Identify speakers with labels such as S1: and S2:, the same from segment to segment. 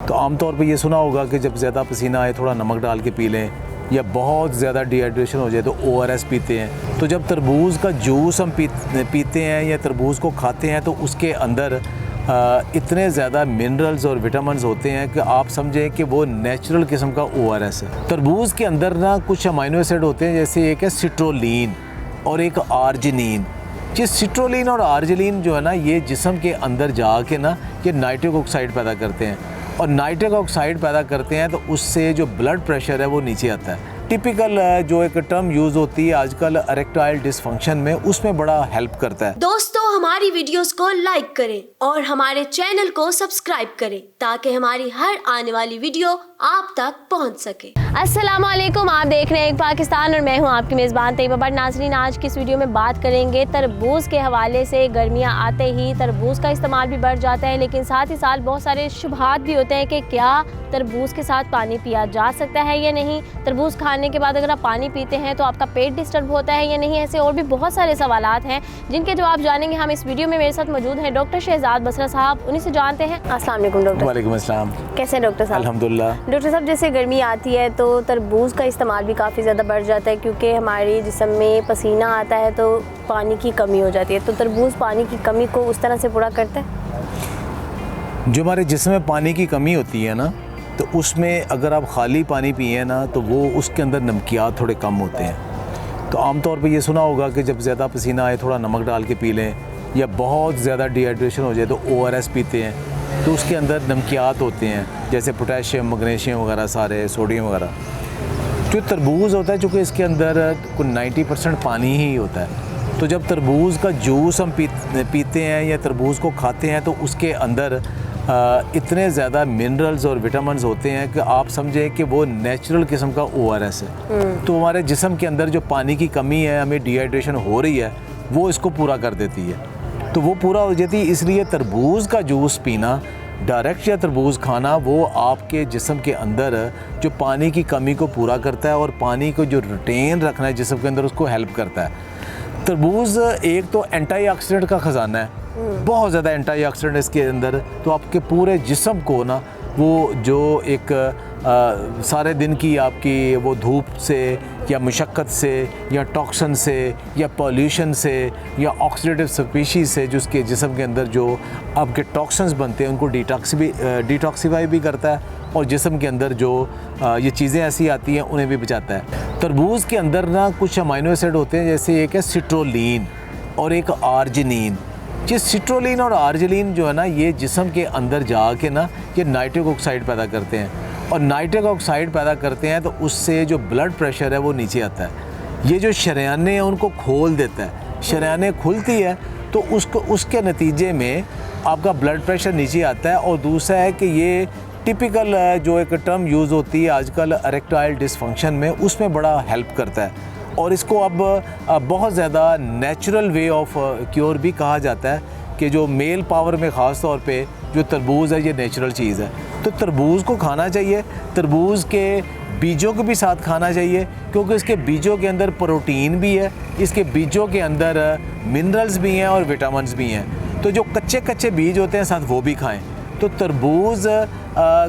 S1: तो आमतौर पे ये सुना होगा कि जब ज़्यादा पसीना आए थोड़ा नमक डाल के पी लें, या बहुत ज़्यादा डिहाइड्रेशन हो जाए तो ORS पीते हैं। तो जब तरबूज़ का जूस हम पीते हैं या तरबूज़ को खाते हैं तो उसके अंदर इतने ज़्यादा मिनरल्स और विटामिन्स होते हैं कि आप समझें कि वो नेचुरल किस्म का ORS है। तरबूज़ के अंदर ना कुछ अमाइनो एसिड होते हैं, जैसे एक है सिट्रोलिन और एक आर्जिनिन। ये सिट्रोलिन और आर्जिनिन जो है ना, ये जिस्म के अंदर जाके ना ये नाइट्रिक ऑक्साइड पैदा करते हैं, और नाइट्रिक ऑक्साइड पैदा करते हैं तो उससे जो ब्लड प्रेशर है वो नीचे आता है। टिपिकल जो एक टर्म यूज़ होती है आजकल इरेक्टाइल डिसफंक्शन में, उसमें बड़ा हेल्प करता है।
S2: दोस्तों, हमारी वीडियोस को लाइक करें और हमारे चैनल को सब्सक्राइब करें ताकि हमारी हर आने वाली वीडियो आप तक पहुंच सके। अस्सलाम वालेकुम, आप देख रहे हैं एक पाकिस्तान और मैं हूं आपकी मेज़बान तैयबा भट्ट। नाज़रीन, आज की इस वीडियो में बात करेंगे तरबूज़ के हवाले से। गर्मियां आते ही तरबूज़ का इस्तेमाल भी बढ़ जाता है, लेकिन साथ ही साथ बहुत सारे शुबहात भी होते हैं कि क्या तरबूज़ के साथ पानी पिया जा सकता है या नहीं। तरबूज़ खाने के बाद अगर आप पानी पीते हैं तो आपका पेट डिस्टर्ब होता है या नहीं। ऐसे और भी बहुत सारे सवालात हैं जिनके जवाब जानेंगे हम इस वीडियो में। मेरे साथ मौजूद हैं डॉक्टर शहजाद बसरा साहब, उन्हीं से जानते हैं। अस्सलाम वालेकुम डॉक्टर।
S1: वालेकुम अस्सलाम।
S2: कैसे हैं डॉक्टर साहब?
S1: अल्हम्दुलिल्लाह।
S2: डॉक्टर साहब, जैसे गर्मी आती है तो तरबूज़ का इस्तेमाल भी काफ़ी ज़्यादा बढ़ जाता है, क्योंकि हमारे जिस्म में पसीना आता है तो पानी की कमी हो जाती है। तो तरबूज़ पानी की कमी को उस तरह से पूरा करता है?
S1: जो हमारे जिस्म में पानी की कमी होती है ना, तो उसमें अगर आप खाली पानी पिए ना तो वो उसके अंदर नमकियात थोड़े कम होते हैं। तो आमतौर पे ये सुना होगा कि जब ज़्यादा पसीना आए थोड़ा नमक डाल के पी लें, या बहुत ज़्यादा डिहाइड्रेशन हो जाए तो ORS पीते हैं, तो उसके अंदर नमकियात होते हैं जैसे पोटेशियम, मैग्नीशियम वगैरह, सारे सोडियम वगैरह। जो तरबूज़ होता है चूँकि इसके अंदर कुछ 90% पानी ही होता है, तो जब तरबूज़ का जूस हम पीते हैं या तरबूज़ को खाते हैं तो उसके अंदर इतने ज़्यादा मिनरल्स और विटामिन्स होते हैं कि आप समझें कि वो नेचुरल किस्म का ORS है। तो हमारे जिस्म के अंदर जो पानी की कमी है, हमें डिहाइड्रेशन हो रही है, वो इसको पूरा कर देती है। तो वो पूरा हो जाती है, इसलिए तरबूज़ का जूस पीना डायरेक्ट या तरबूज़ खाना वो आपके जिस्म के अंदर जो पानी की कमी को पूरा करता है और पानी को जो रिटेन रखना है जिस्म के अंदर उसको हेल्प करता है। तरबूज़ एक तो एंटीऑक्सीडेंट का ख़जाना है, बहुत ज़्यादा एंटीऑक्सीडेंट इसके अंदर, तो आपके पूरे जिस्म को ना वो जो एक सारे दिन की आपकी वो धूप से या मुशक्क़त से या टॉक्सन से या पॉल्यूशन से या ऑक्सीडेटिव स्पीशीज़ से जो उसके जिस्म के अंदर जो आपके टॉक्सन्स बनते हैं उनको डिटॉक्सिफाई भी करता है, और जिस्म के अंदर जो ये चीज़ें ऐसी आती हैं उन्हें भी बचाता है। तरबूज़ के अंदर ना कुछ अमाइनो एसिड होते हैं, जैसे एक है सिट्रोलिन और एक आर्जिनिन। ये सिट्रोलिन और आर्जिनिन जो है ना, ये जिस्म के अंदर जाके ना ये नाइट्रिक ऑक्साइड पैदा करते हैं, और नाइट्रिक ऑक्साइड पैदा करते हैं तो उससे जो ब्लड प्रेशर है वो नीचे आता है। ये जो शरियाने हैं उनको खोल देता है, शरियाने खुलती है तो उसके नतीजे में आपका ब्लड प्रेशर नीचे आता है। और दूसरा है कि ये टिपिकल जो एक टर्म यूज़ होती है आजकल इरेक्टाइल डिसफंक्शन में, उसमें बड़ा हेल्प करता है, और इसको अब बहुत ज़्यादा नेचुरल वे ऑफ क्योर भी कहा जाता है कि जो मेल पावर में ख़ास तौर पे जो तरबूज़ है ये नेचुरल चीज़ है। तो तरबूज़ को खाना चाहिए, तरबूज़ के बीजों को भी साथ खाना चाहिए, क्योंकि इसके बीजों के अंदर प्रोटीन भी है, इसके बीजों के अंदर मिनरल्स भी हैं और विटामिन्स भी हैं। तो जो कच्चे बीज होते हैं साथ वो भी खाएँ। तो तरबूज़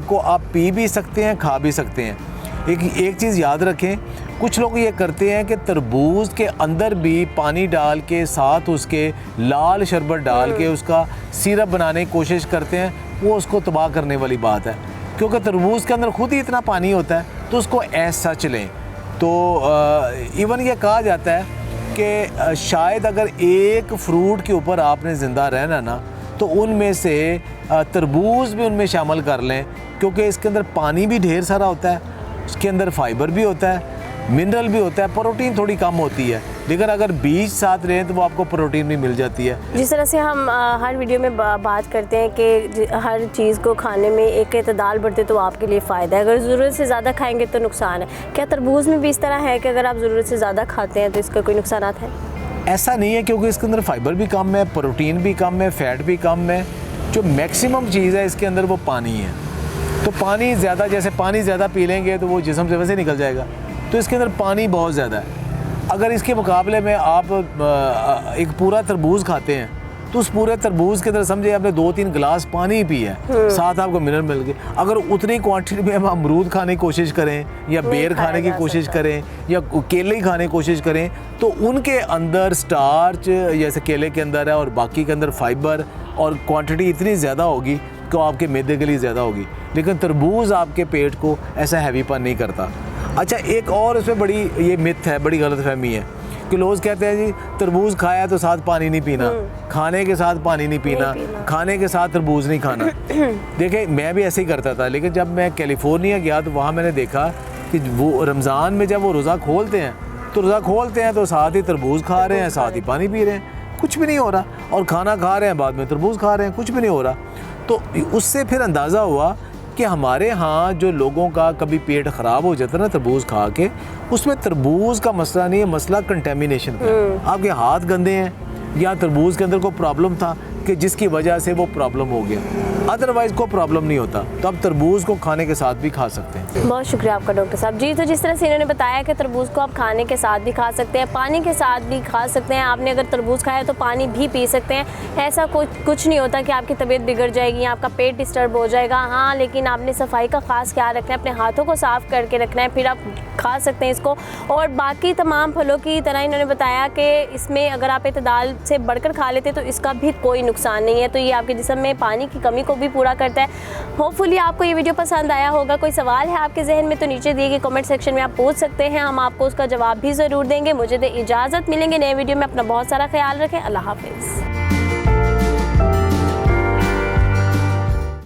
S1: को आप पी भी सकते हैं, खा भी सकते हैं। एक चीज़ याद रखें, कुछ लोग ये करते हैं कि तरबूज़ के अंदर भी पानी डाल के साथ उसके लाल शरबत डाल के उसका सिरप बनाने की कोशिश करते हैं, वो उसको तबाह करने वाली बात है, क्योंकि तरबूज़ के अंदर खुद ही इतना पानी होता है, तो उसको ऐसा चलें। तो इवन ये कहा जाता है कि शायद अगर एक फ्रूट के ऊपर आपने ज़िंदा रहना ना, तो उनमें से तरबूज़ भी उनमें शामिल कर लें, क्योंकि इसके अंदर पानी भी ढेर सारा होता है, उसके अंदर फाइबर भी होता है, मिनरल भी होता है, प्रोटीन थोड़ी कम होती है, लेकिन अगर बीज साथ रहें तो वो आपको प्रोटीन भी मिल जाती है।
S2: जिस तरह से हम हर वीडियो में बात करते हैं कि हर चीज़ को खाने में एक एतदाल बरते तो आपके लिए फ़ायदा है, अगर ज़रूरत से ज़्यादा खाएंगे तो नुकसान है। क्या तरबूज़ में भी इस तरह है कि अगर आप ज़रूरत से ज़्यादा खाते हैं तो इसका कोई नुकसान है?
S1: ऐसा नहीं है, क्योंकि इसके अंदर फाइबर भी कम है, प्रोटीन भी कम है, फ़ैट भी कम है। जो मैक्सिमम चीज़ है इसके अंदर वो पानी है। तो पानी ज़्यादा, जैसे पानी ज़्यादा पी लेंगे तो वो जिस्म से वैसे निकल जाएगा, तो इसके अंदर पानी बहुत ज़्यादा है। अगर इसके मुकाबले में आप एक पूरा तरबूज़ खाते हैं तो उस पूरे तरबूज के अंदर समझे आपने 2-3 गिलास पानी पिया है, साथ आपको मिनरल मिल गए। अगर उतनी क्वांटिटी में हम अमरूद खाने की कोशिश करें या बेर खाने की कोशिश करें या केले खाने की कोशिश करें, तो उनके अंदर स्टार्च जैसे केले के अंदर है और बाकी के अंदर फाइबर और क्वांटिटी इतनी ज़्यादा होगी कि आपके मैदे के लिए ज़्यादा होगी। लेकिन तरबूज आपके पेट को ऐसा हैवीपन नहीं करता। अच्छा, एक और इसमें बड़ी ये मिथ है, बड़ी गलतफहमी है कि लोग कहते हैं जी तरबूज खाया तो साथ पानी नहीं पीना, खाने के साथ पानी नहीं पीना, खाने के साथ तरबूज नहीं खाना। देखिए, मैं भी ऐसे ही करता था, लेकिन जब मैं कैलिफोर्निया गया तो वहाँ मैंने देखा कि वो रमज़ान में जब वो रोज़ा खोलते हैं तो रोज़ा खोलते हैं तो साथ ही तरबूज खा रहे हैं, साथ ही पानी पी रहे हैं, कुछ भी नहीं हो रहा, और खाना खा रहे हैं बाद में तरबूज खा रहे हैं, कुछ भी नहीं हो रहा। तो उससे फिर अंदाज़ा हुआ कि हमारे यहाँ जो लोगों का कभी पेट ख़राब हो जाता है ना तरबूज खा के, उसमें तरबूज का मसला नहीं है, मसला कंटेमिनेशन का है। आपके हाथ गंदे हैं या तरबूज के अंदर कोई प्रॉब्लम था कि जिसकी वजह से वो प्रॉब्लम हो गया, अदरवाइज़ कोई प्रॉब्लम नहीं होता। तो आप तरबूज को खाने के साथ भी खा सकते हैं।
S2: बहुत शुक्रिया आपका डॉक्टर साहब जी। तो जिस तरह से इन्होंने बताया कि तरबूज को आप खाने के साथ भी खा सकते हैं, पानी के साथ भी खा सकते हैं। आपने अगर तरबूज खाया तो पानी भी पी सकते हैं। ऐसा कुछ नहीं होता कि आपकी तबीयत बिगड़ जाएगी या आपका पेट डिस्टर्ब हो जाएगा। हाँ, लेकिन आपने सफाई का ख़ास ख्याल रखना है, अपने हाथों को साफ़ करके रखना है, फिर आप खा सकते हैं इसको। और बाकी तमाम फलों की तरह इन्होंने बताया कि इसमें अगर आप इत्तेदाल से बढ़कर खा लेते तो इसका भी कोई नुकसान नहीं है। तो ये आपके जिस्म में पानी की कमी को भी पूरा करता है। होपफुली आपको ये वीडियो पसंद आया होगा। कोई सवाल है आपके जहन में तो नीचे दिए गए कमेंट सेक्शन में आप पूछ सकते हैं, हम आपको उसका जवाब भी ज़रूर देंगे। मुझे दे इजाज़त, मिलेंगे नए वीडियो में। अपना बहुत सारा ख्याल रखें। अल्लाह हाफिज़।